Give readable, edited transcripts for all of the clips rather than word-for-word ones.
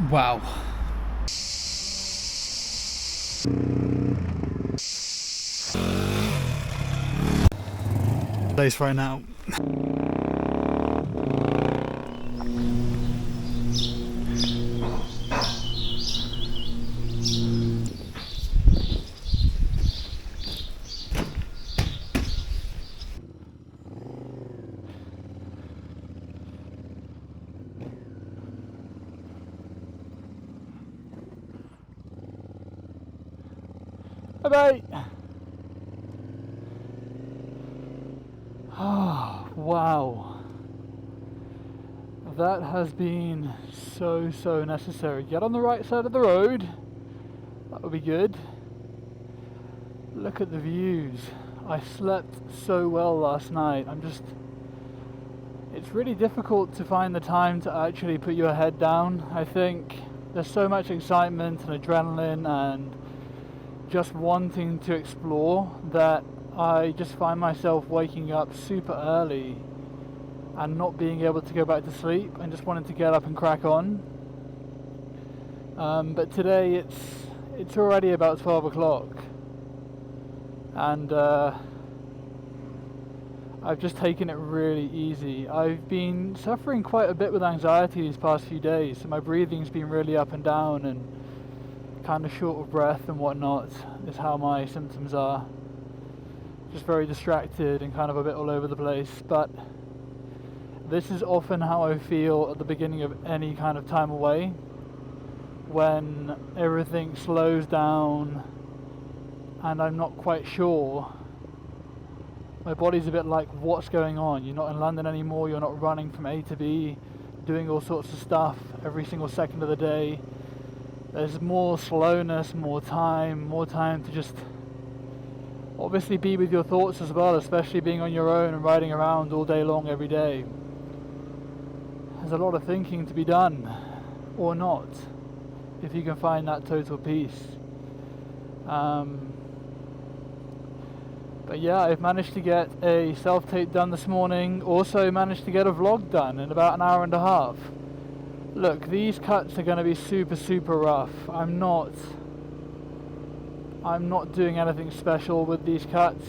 Wow. Place right now. Bye-bye. Oh, wow. That has been so necessary. Get on the right side of the road. That would be good. Look at the views. I slept so well last night. It's really difficult to find the time to actually put your head down. I think there's so much excitement and adrenaline and just wanting to explore that I just find myself waking up super early and not being able to go back to sleep and just wanting to get up and crack on. But today it's already about 12 o'clock and I've just taken it really easy. I've been suffering quite a bit with anxiety these past few days, so my breathing's been really up and down and kind of short of breath and whatnot is how my symptoms are. Just very distracted and kind of a bit all over the place, but this is often how I feel at the beginning of any kind of time away, when everything slows down and I'm not quite sure. My body's a bit like, what's going on? You're not in London anymore, you're not running from A to B, doing all sorts of stuff every single second of the day. There's more slowness, more time to just obviously be with your thoughts as well, especially being on your own and riding around all day long every day. There's a lot of thinking to be done, or not, if you can find that total peace. But yeah, I've managed to get a self-tape done this morning, also managed to get a vlog done in about an hour and a half. Look, these cuts are going to be super rough. I'm not doing anything special with these cuts.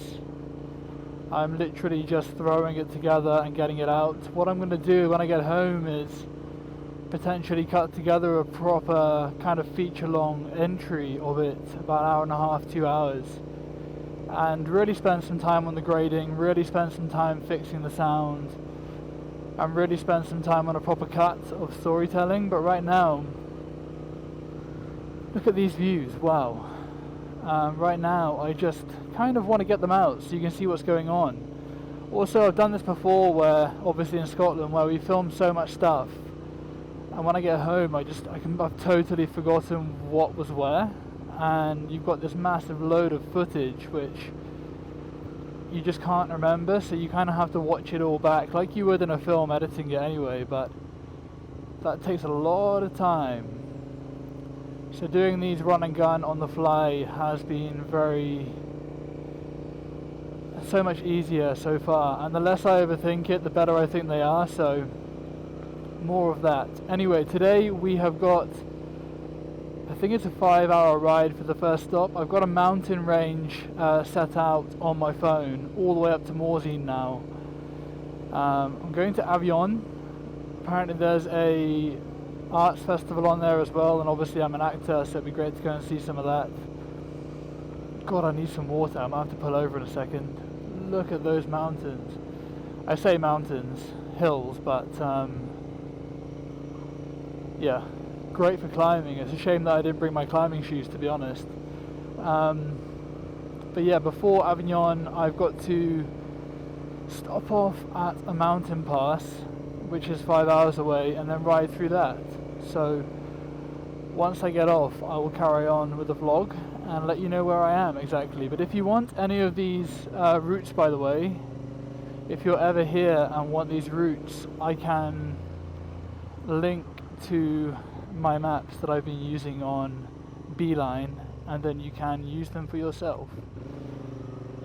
I'm literally just throwing it together and getting it out. What I'm going to do when I get home is potentially cut together a proper kind of feature-long entry of it, about an hour and a half, 2 hours, and really spend some time on the grading, really spend some time fixing the sound, and really spend some time on a proper cut of storytelling. But right now, look at these views, wow. Right now I just kind of want to get them out so you can see what's going on. Also, I've done this before, where obviously in Scotland, where we film so much stuff, and when I get home I've totally forgotten what was where, and you've got this massive load of footage which you just can't remember, so you kind of have to watch it all back like you would in a film editing it anyway, but that takes a lot of time. So doing these run and gun on the fly has been so much easier so far, and the less I overthink it, the better I think they are, so more of that. Anyway, today we have got, I think it's a 5-hour ride for the first stop. I've got a mountain range set out on my phone all the way up to Morzine now. I'm going to Avignon. Apparently there's a arts festival on there as well, and obviously I'm an actor, so it'd be great to go and see some of that. God, I need some water. I might have to pull over in a second. Look at those mountains. I say mountains, hills, but yeah, great for climbing. It's a shame that I didn't bring my climbing shoes, to be honest. But yeah, before Avignon I've got to stop off at a mountain pass, which is 5 hours away, and then ride through that. So once I get off, I will carry on with the vlog and let you know where I am exactly. But if you want any of these routes, by the way, if you're ever here and want these routes, I can link to my maps that I've been using on Beeline, and then you can use them for yourself.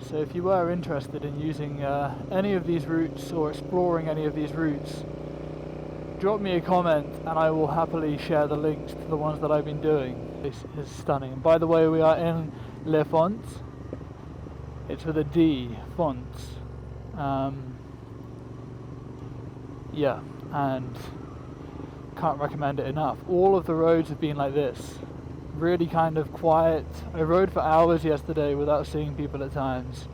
So if you were interested in using any of these routes or exploring any of these routes, drop me a comment and I will happily share the links to the ones that I've been doing. This is stunning. And by the way, we are in Le Font. It's with a D, Fonts. Yeah, and can't recommend it enough. All of the roads have been like this, really kind of quiet. I rode for hours yesterday without seeing people at times,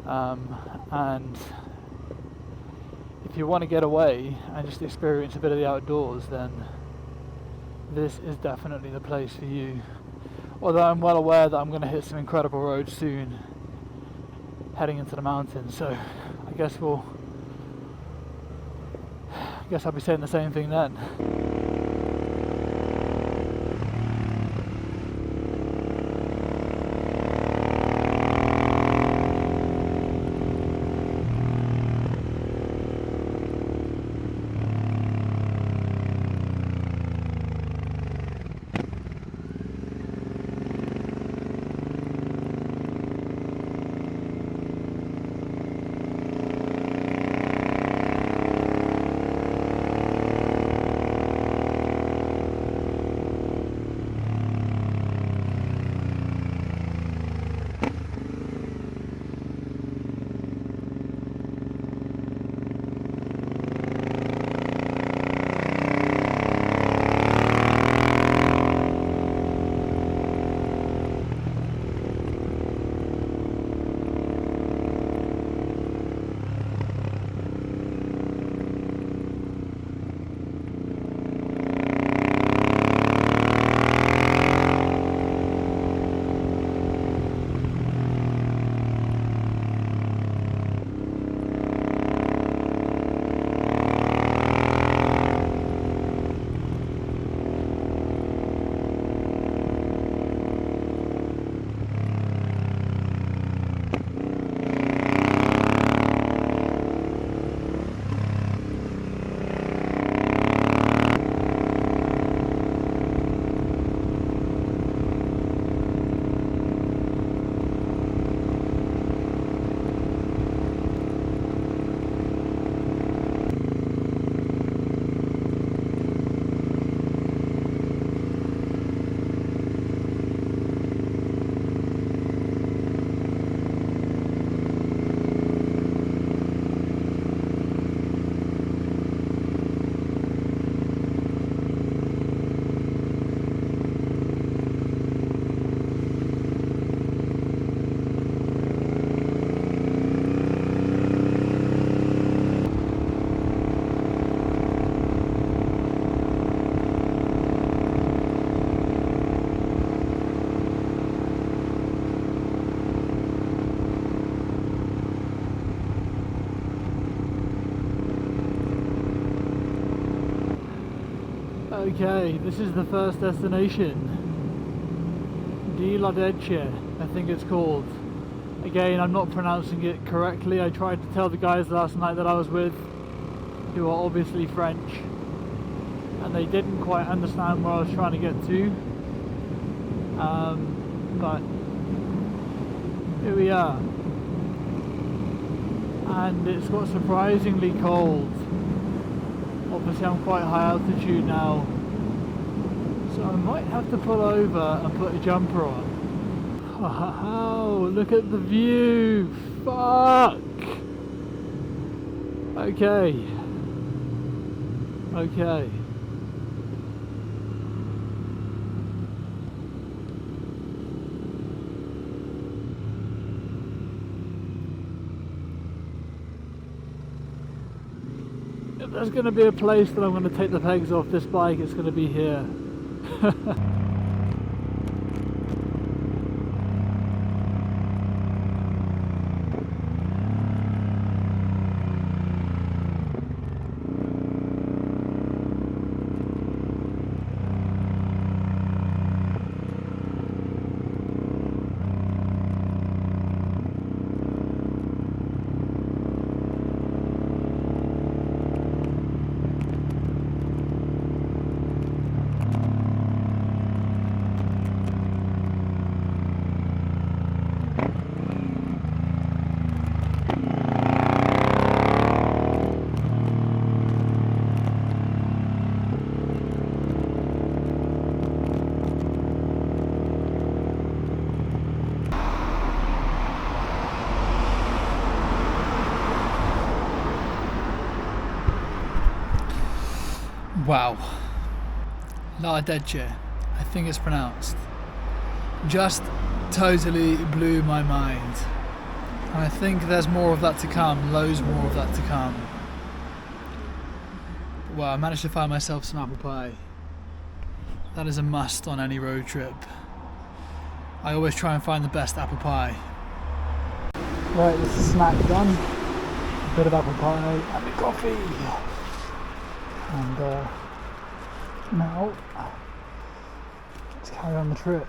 and if you want to get away and just experience a bit of the outdoors, then this is definitely the place for you. Although I'm well aware that I'm going to hit some incredible roads soon heading into the mountains, so I guess I'll be saying the same thing then. Okay, this is the first destination. Ardeche, I think it's called. Again, I'm not pronouncing it correctly. I tried to tell the guys last night that I was with, who are obviously French, and they didn't quite understand where I was trying to get to. But here we are. And it's got surprisingly cold. Obviously I'm quite high altitude now, so I might have to pull over and put a jumper on. Oh, look at the view! Fuck! Okay. Okay. If there's going to be a place that I'm going to take the pegs off this bike, it's going to be here. Wow. Ardeche, I think it's pronounced. Just totally blew my mind. And I think there's more of that to come, loads more of that to come. Well, I managed to find myself some apple pie. That is a must on any road trip. I always try and find the best apple pie. Right, this is snack done. A bit of apple pie and a coffee. And now, let's carry on the trip.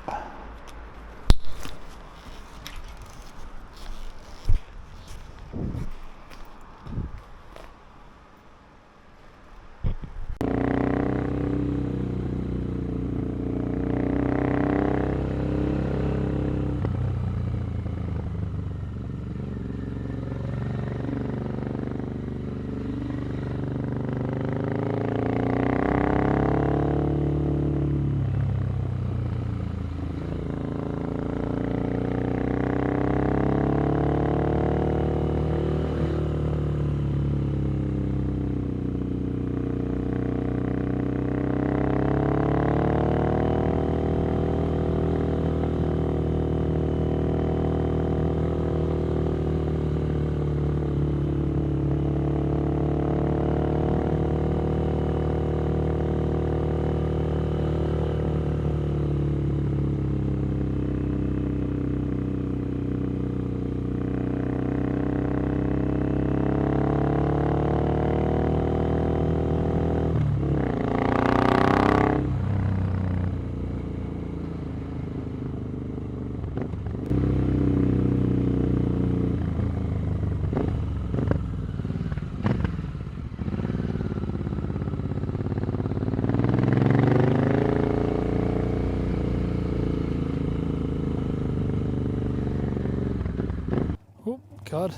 God,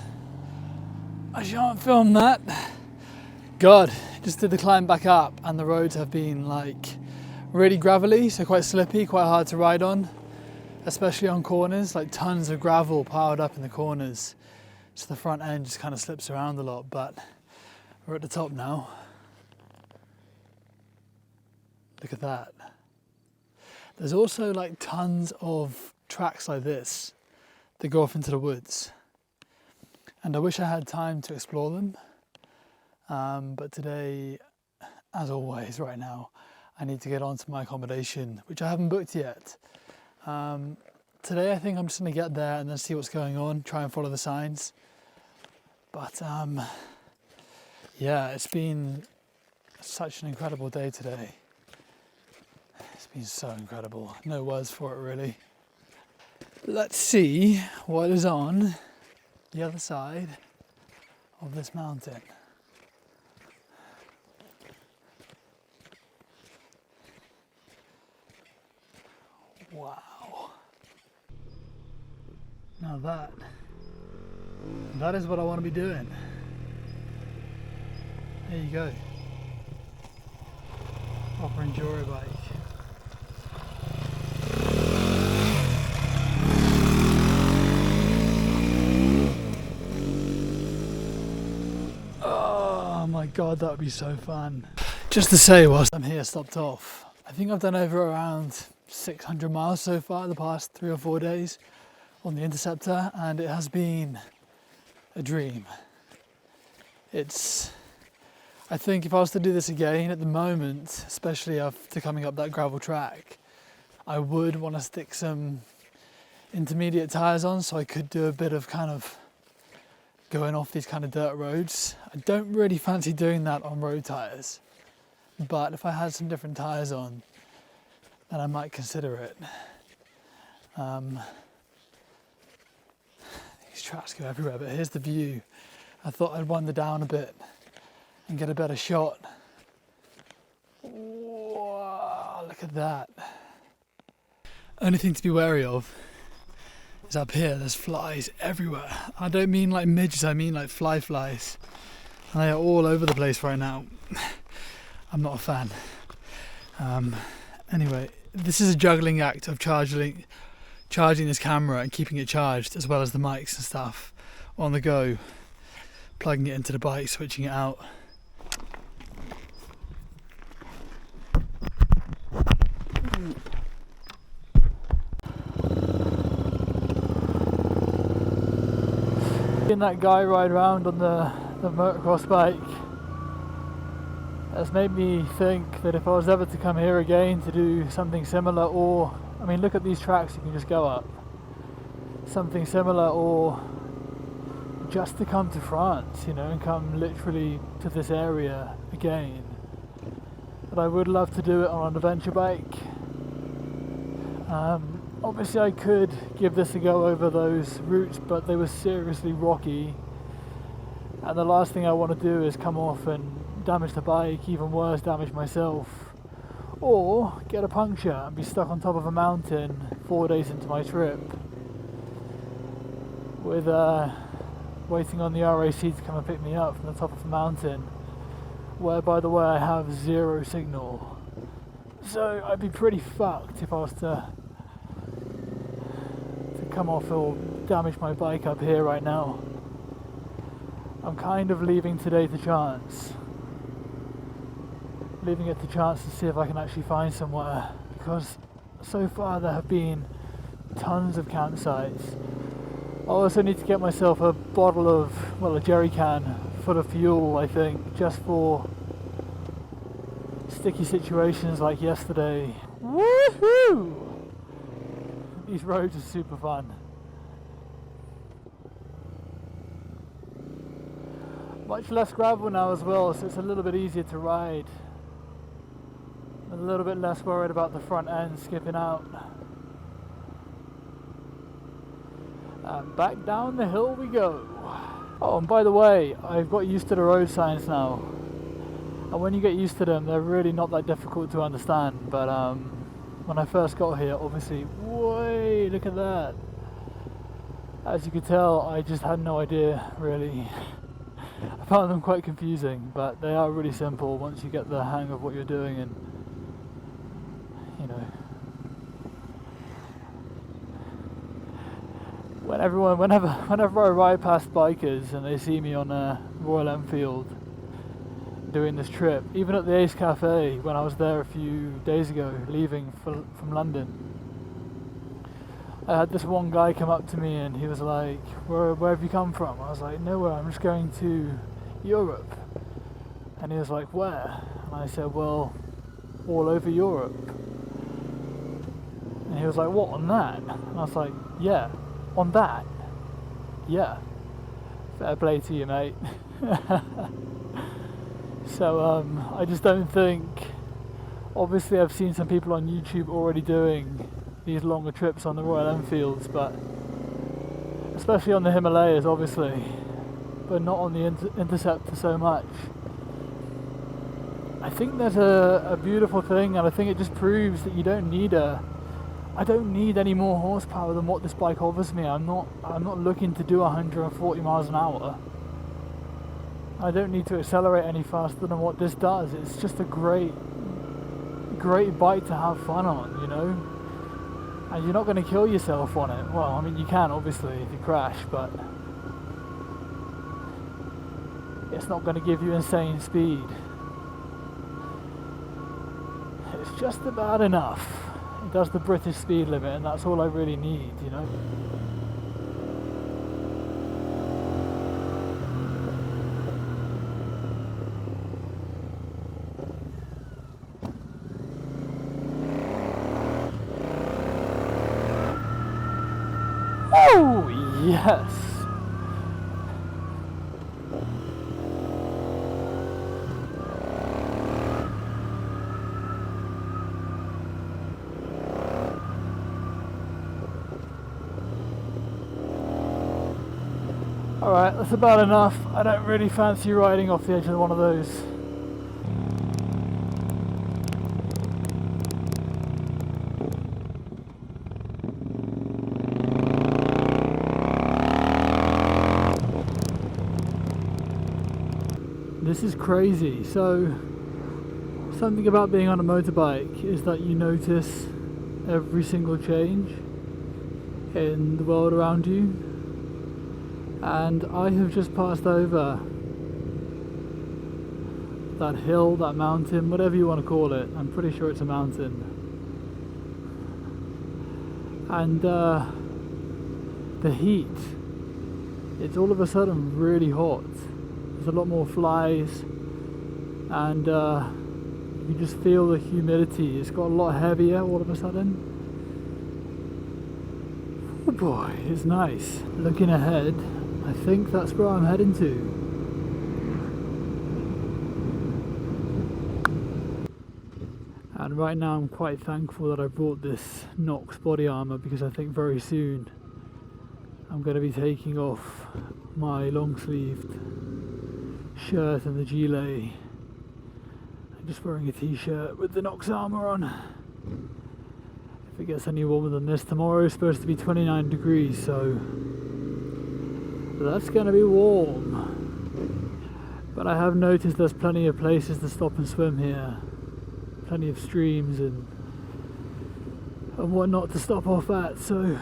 I shan't film that. God, just did the climb back up and the roads have been like really gravelly, so quite slippy, quite hard to ride on, especially on corners, like tons of gravel piled up in the corners. So the front end just kind of slips around a lot, but we're at the top now. Look at that. There's also like tons of tracks like this that go off into the woods. And I wish I had time to explore them, but today, as always right now, I need to get on to my accommodation, which I haven't booked yet. Today I think I'm just going to get there and then see what's going on, try and follow the signs. But yeah, it's been such an incredible day today. It's been so incredible, no words for it really. Let's see what is on the other side of this mountain. Wow. Now that is what I want to be doing. There you go. Proper enduro bike. Oh my God, that would be so fun. Just to say, whilst I'm here stopped off, I think I've done over around 600 miles so far the past 3 or 4 days on the Interceptor, and it has been a dream. I think if I was to do this again at the moment, especially after coming up that gravel track, I would want to stick some intermediate tyres on so I could do a bit of kind of going off these kind of dirt roads. I don't really fancy doing that on road tyres, but if I had some different tyres on, then I might consider it. These tracks go everywhere, but here's the view. I thought I'd wander down a bit and get a better shot. Whoa, look at that. Only thing to be wary of is up here, there's flies everywhere. I don't mean like midges, I mean like flies. And they are all over the place right now. I'm not a fan. Anyway, this is a juggling act of charging this camera and keeping it charged, as well as the mics and stuff on the go, plugging it into the bike, switching it out. Seeing that guy ride around on the motocross bike has made me think that if I was ever to come here again to do something similar, or I mean, look at these tracks you can just go up, something similar, or just to come to France, you know, and come literally to this area again, but I would love to do it on an adventure bike. Obviously I could give this a go over those routes, but they were seriously rocky, and the last thing I want to do is come off and damage the bike, even worse, damage myself, or get a puncture and be stuck on top of a mountain 4 days into my trip with waiting on the RAC to come and pick me up from the top of a mountain, where, by the way, I have zero signal. So I'd be pretty fucked if I was to come off or damage my bike up here right now. I'm kind of leaving today to chance. Leaving it to chance to see if I can actually find somewhere, because so far there have been tons of campsites. I also need to get myself a bottle of, well, a jerry can full of fuel, I think, just for sticky situations like yesterday. Woohoo! These roads are super fun. Much less gravel now as well, so it's a little bit easier to ride. A little bit less worried about the front end skipping out. And back down the hill we go. Oh, and by the way, I've got used to the road signs now. And when you get used to them, they're really not that difficult to understand. But when I first got here, obviously, whoa, look at that. As you could tell, I just had no idea, really. I found them quite confusing, but they are really simple once you get the hang of what you're doing, and you know. Whenever I ride past bikers and they see me on a Royal Enfield doing this trip, even at the Ace Cafe when I was there a few days ago, leaving from London, I had this one guy come up to me and he was like, where have you come from? I was like, nowhere, I'm just going to Europe. And he was like, where? And I said, well, all over Europe. And he was like, what, on that? And I was like, yeah, on that? Yeah. Fair play to you, mate. So I just don't think, obviously I've seen some people on YouTube already doing these longer trips on the Royal Enfields, but especially on the Himalayas obviously, but not on the Interceptor so much. I think there's a beautiful thing, and I think it just proves that you don't need I don't need any more horsepower than what this bike offers me. I'm not looking to do 140 miles an hour. I don't need to accelerate any faster than what this does. It's just a great bike to have fun on, you know? And you're not going to kill yourself on it. Well, I mean, you can obviously if you crash, but it's not going to give you insane speed. It's just about enough. It does the British speed limit, and that's all I really need, you know? Oh, yes! Alright, that's about enough. I don't really fancy riding off the edge of one of those. This is crazy. So, something about being on a motorbike is that you notice every single change in the world around you. And I have just passed over that hill, that mountain, whatever you want to call it. I'm pretty sure it's a mountain. and the heat, it's all of a sudden really hot. There's a lot more flies, and you just feel the humidity. It's got a lot heavier all of a sudden. Oh boy, it's nice. Looking ahead, I think that's where I'm heading to. And right now I'm quite thankful that I brought this Nox body armour, because I think very soon I'm going to be taking off my long sleeved shirt and the gilet. I'm just wearing a t-shirt with the Nox armour on. If it gets any warmer than this, tomorrow is supposed to be 29 degrees, so that's going to be warm. But I have noticed there's plenty of places to stop and swim here. Plenty of streams and whatnot to stop off at, so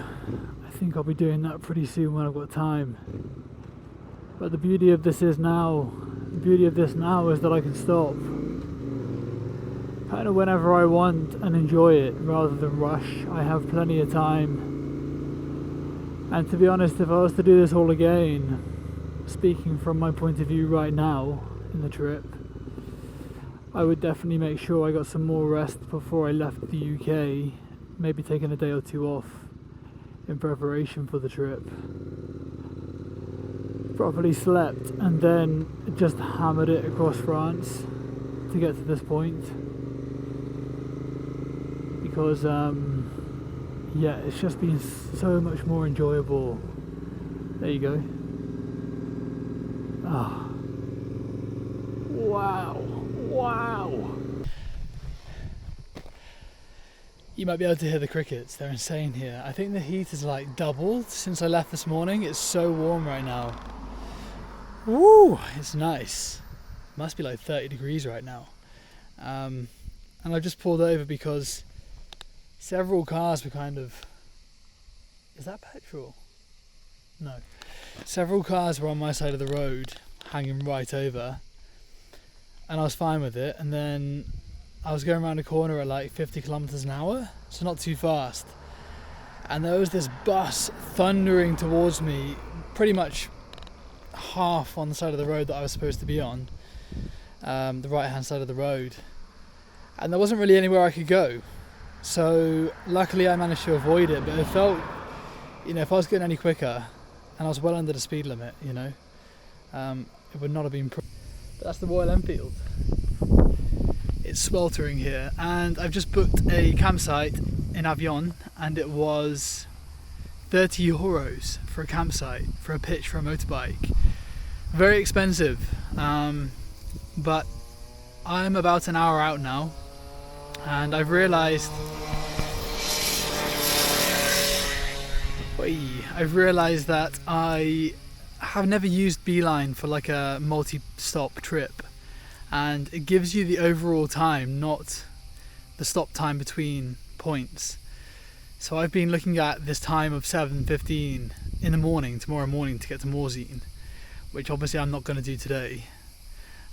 I think I'll be doing that pretty soon when I've got time. But the beauty of this now is that I can stop kind of whenever I want and enjoy it rather than rush. I have plenty of time, and to be honest, if I was to do this all again, speaking from my point of view right now in the trip, I would definitely make sure I got some more rest before I left the UK, maybe taking a day or two off in preparation for the trip. Properly slept and then just hammered it across France to get to this point, because yeah, it's just been so much more enjoyable. There you go. Ah, wow. Wow! You might be able to hear the crickets, they're insane here. I think the heat has like doubled since I left this morning. It's so warm right now. Woo! It's nice. Must be like 30 degrees right now. And I just pulled over because several cars were kind of... Is that petrol? No. Several cars were on my side of the road, hanging right over. And I was fine with it, and then I was going around a corner at like 50 kilometers an hour, so not too fast, and there was this bus thundering towards me, pretty much half on the side of the road that I was supposed to be on, the right hand side of the road, and there wasn't really anywhere I could go, so luckily I managed to avoid it. But it felt, you know, if I was going any quicker and I was well under the speed limit, you know, it would not have been. But that's the Royal Enfield. It's sweltering here, and I've just booked a campsite in Avignon, and it was 30 euros for a campsite, for a pitch for a motorbike. Very expensive, but I'm about an hour out now, and I've realised that I have never used Beeline for like a multi-stop trip, and it gives you the overall time, not the stop time between points. So I've been looking at this time of 7:15 in the morning, tomorrow morning, to get to Morzine, which obviously I'm not going to do today.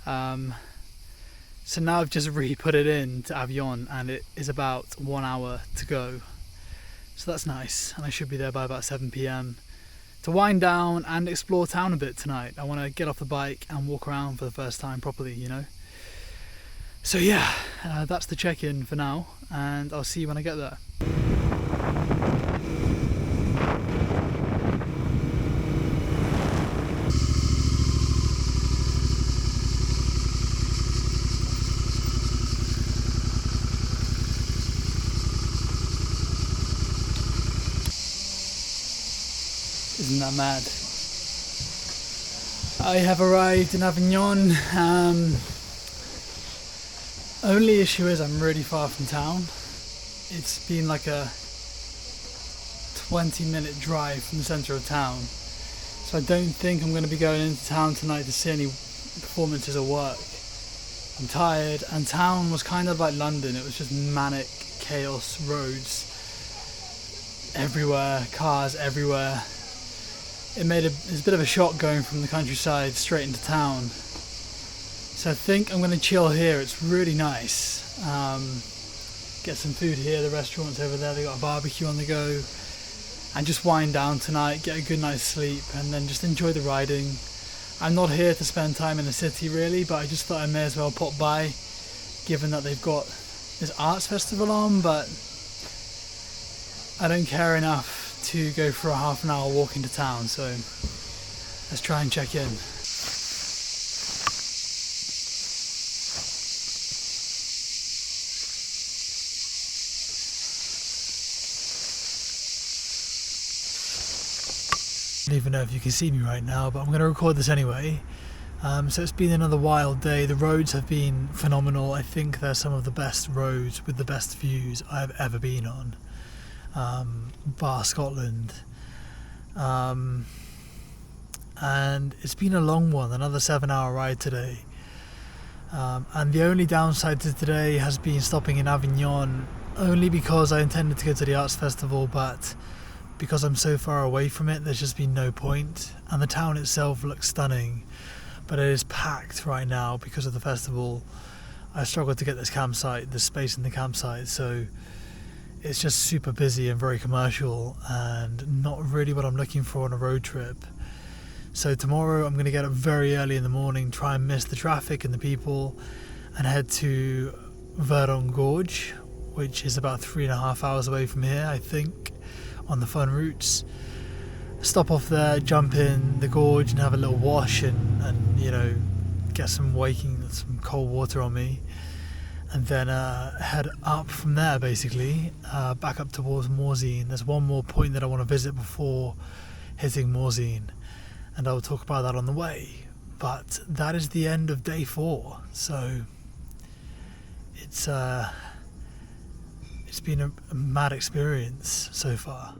So now I've just re-put it in to Avignon, and it is about 1 hour to go. So that's nice, and I should be there by about 7 PM to wind down and explore town a bit tonight. I want to get off the bike and walk around for the first time properly, you know. So yeah, that's the check-in for now, and I'll see you when I get there. Isn't that mad? I have arrived in Avignon. Only issue is I'm really far from town. It's been like a 20-minute drive from the centre of town. So I don't think I'm going to be going into town tonight to see any performances or work. I'm tired, and town was kind of like London. It was just manic chaos, roads everywhere, cars everywhere. It's a bit of a shock going from the countryside straight into town. So I think I'm going to chill here. It's really nice. Get some food here. The restaurant's over there. They got a barbecue on the go. and just wind down tonight, get a good night's sleep, and then just enjoy the riding. I'm not here to spend time in the city really, but I just thought I may as well pop by, given that they've got this arts festival on, but I don't care enough to go for a half an hour walk into town, so let's try and check in. I don't even know if you can see me right now, but I'm going to record this anyway. So it's been another wild day. The roads have been phenomenal. I think they're some of the best roads with the best views I've ever been on, bar Scotland. And it's been a long one, another 7-hour ride today. And the only downside to today has been stopping in Avignon, only because I intended to go to the arts festival, but because I'm so far away from it, there's just been no point. And the town itself looks stunning, but it is packed right now because of the festival. I struggled to get this space in the campsite, so it's just super busy and very commercial and not really what I'm looking for on a road trip. So tomorrow I'm going to get up very early in the morning, try and miss the traffic and the people, and head to Verdon Gorge, which is about 3.5 hours away from here, I think, on the fun routes. Stop off there, jump in the gorge and have a little wash and you know, get some cold water on me, and then head up from there basically, back up towards Morzine. There's one more point that I want to visit before hitting Morzine, and I'll talk about that on the way. But that is the end of day 4, so it's been a mad experience so far.